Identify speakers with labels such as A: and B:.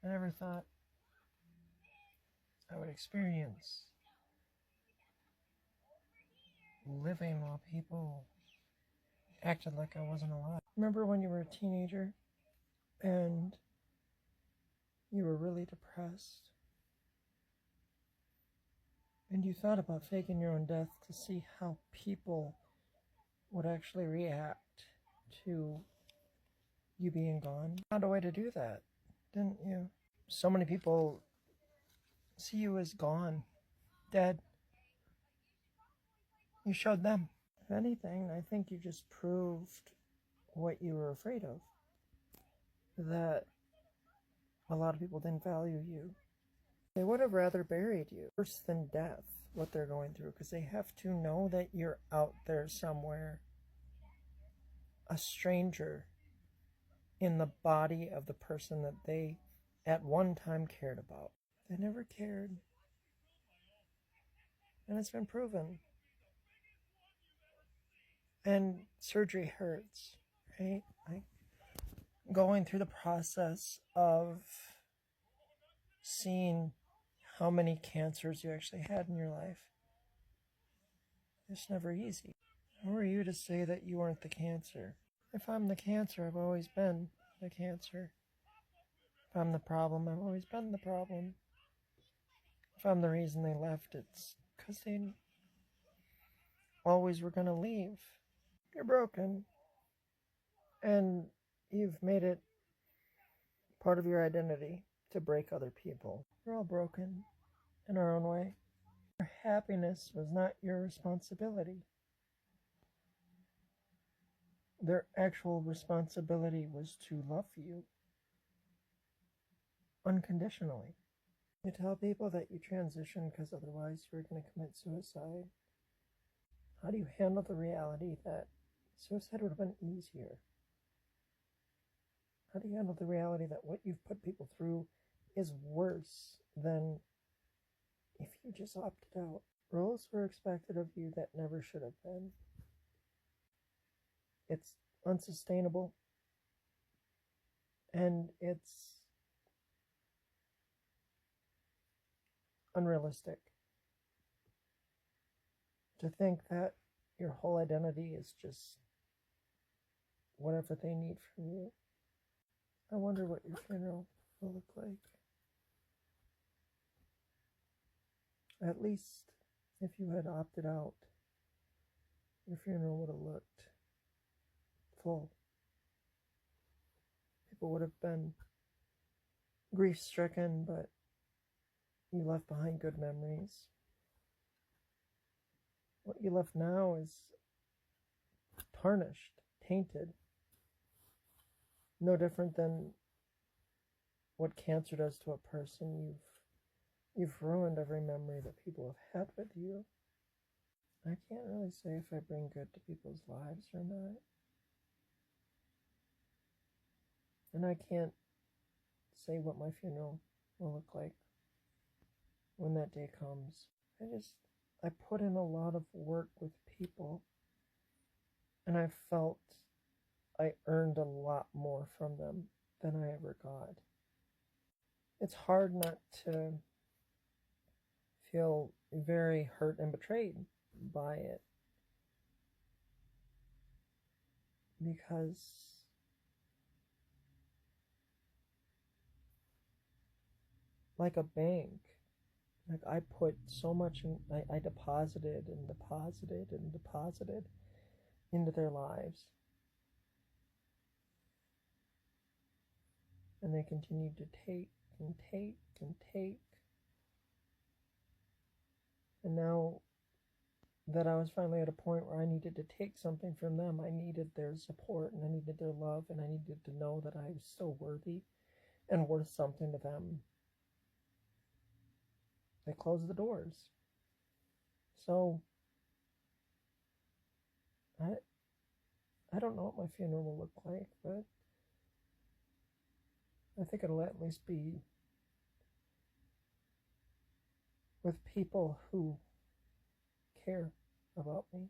A: I never thought I would experience living while people acted like I wasn't alive. Remember when you were a teenager and you were really depressed and you thought about faking your own death to see how people would actually react to you being gone? You found a way to do that, didn't you? So many people see you as gone, dead. You showed them. If anything, I think you just proved what you were afraid of. That a lot of people didn't value you. They would have rather buried you. Worse than death, what they're going through, because they have to know that you're out there somewhere. A stranger in the body of the person that they at one time cared about. They never cared. And it's been proven. And surgery hurts, right? Like going through the process of seeing how many cancers you actually had in your life. It's never easy. Who are you to say that you weren't the cancer? If I'm the cancer, I've always been the cancer. If I'm the problem, I've always been the problem. If I'm the reason they left, it's because they always were going to leave. You're broken. And you've made it part of your identity to break other people. We're all broken in our own way. Your happiness was not your responsibility. Their actual responsibility was to love you unconditionally. You tell people that you transition because otherwise you're going to commit suicide. How do you handle the reality that suicide would have been easier? How do you handle the reality that what you've put people through is worse than if you just opted out? Roles were expected of you that never should have been. It's unsustainable. And it's unrealistic to think that your whole identity is just whatever they need from you. I wonder what your funeral will look like. At least if you had opted out, your funeral would have looked full. People would have been grief-stricken, but you left behind good memories. What you left now is tarnished, tainted. No different than what cancer does to a person. You've ruined every memory that people have had with you. I can't really say if I bring good to people's lives or not. And I can't say what my funeral will look like when that day comes. I put in a lot of work with people, and I felt I earned a lot more from them than I ever got. It's hard not to feel very hurt and betrayed by it, because like a bank, like I put so much in, I deposited and deposited and deposited into their lives, and they continued to take and take and take. And now that I was finally at a point where I needed to take something from them, I needed their support and I needed their love, and I needed to know that I was still worthy and worth something to them. They closed the doors. So I don't know what my funeral will look like, but I think it'll at least be with people who care about me.